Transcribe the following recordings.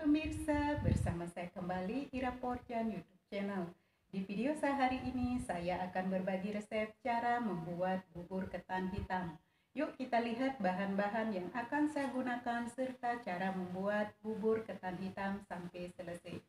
pemirsa, bersama saya kembali Ira Porjan YouTube channel. Di video saya hari ini saya akan berbagi resep cara membuat bubur ketan hitam. Yuk kita lihat bahan-bahan yang akan saya gunakan serta cara membuat bubur ketan hitam sampai selesai.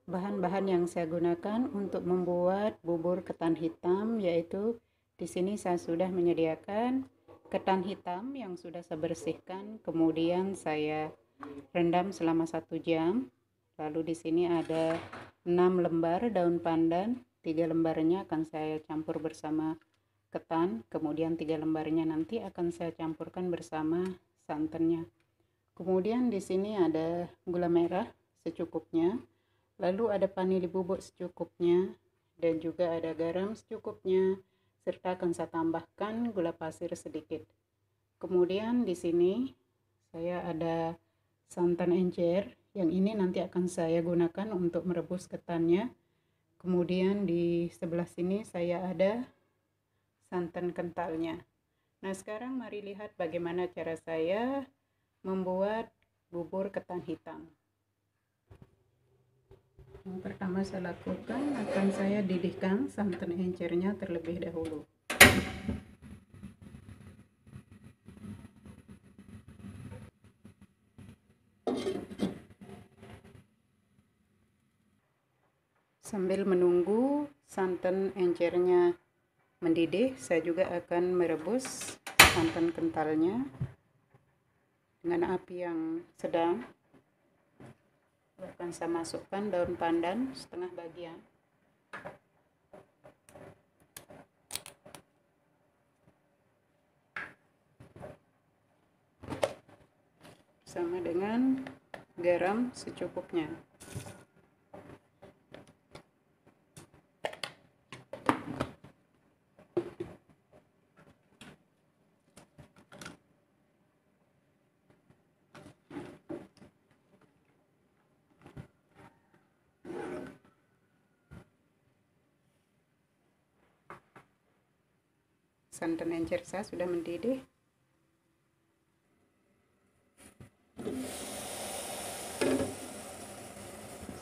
Bahan-bahan yang saya gunakan untuk membuat bubur ketan hitam yaitu di sini saya sudah menyediakan ketan hitam yang sudah saya bersihkan, kemudian saya rendam selama 1 jam. Lalu di sini ada 6 lembar daun pandan, 3 lembarnya akan saya campur bersama ketan, kemudian 3 lembarnya nanti akan saya campurkan bersama santannya. Kemudian di sini ada gula merah secukupnya, lalu ada vanili bubuk secukupnya, dan juga ada garam secukupnya, serta akan saya tambahkan gula pasir sedikit. Kemudian di sini saya ada santan encer, yang ini nanti akan saya gunakan untuk merebus ketannya. Kemudian di sebelah sini saya ada santan kentalnya. Nah, sekarang mari lihat bagaimana cara saya membuat bubur ketan hitam. Yang pertama saya lakukan akan saya didihkan santan encernya terlebih dahulu. Sambil menunggu santan encernya mendidih, saya juga akan merebus santan kentalnya dengan api yang sedang. Akan saya masukkan daun pandan setengah bagian, sama dengan garam secukupnya. Santan encer saya sudah mendidih.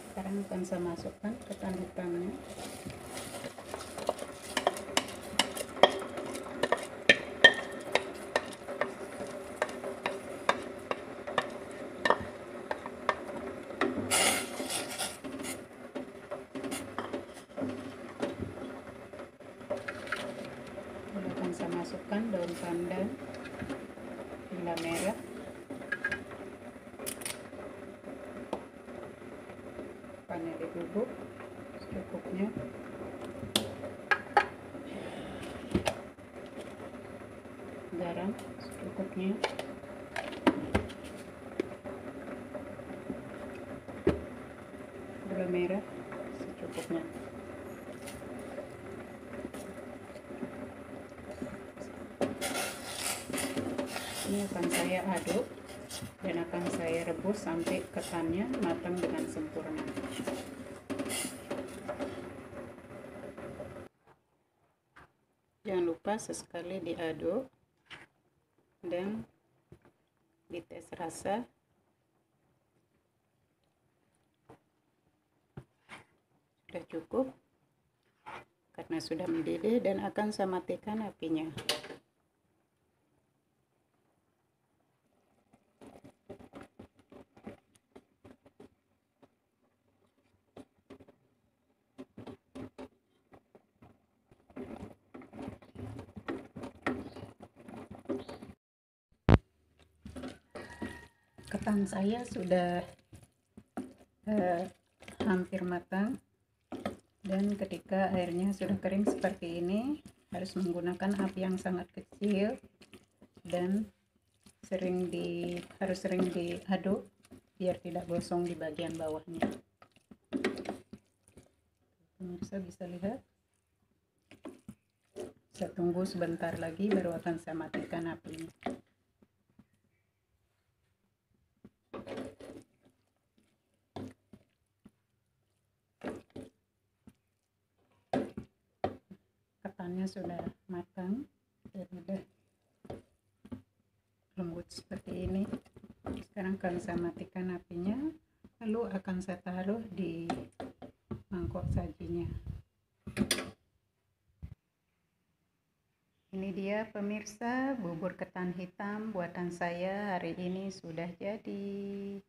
Sekarang akan saya masukkan ketan hitamnya. Saya masukkan daun pandan, gula merah, vanili bubuk secukupnya, garam secukupnya, gula merah secukupnya. Ini akan saya aduk dan akan saya rebus sampai ketannya matang dengan sempurna. Jangan lupa sesekali diaduk dan dites rasa. Sudah cukup karena sudah mendidih, dan akan saya matikan apinya. Ketan saya sudah hampir matang, dan ketika airnya sudah kering seperti ini harus menggunakan api yang sangat kecil dan harus sering diaduk biar tidak gosong di bagian bawahnya. Pemirsa bisa lihat, saya tunggu sebentar lagi baru akan saya matikan apinya. Ketannya sudah matang dan udah lembut seperti ini. Sekarang akan saya matikan apinya, lalu akan saya taruh di mangkok sajinya. Ini dia pemirsa, bubur ketan hitam buatan saya hari ini sudah jadi.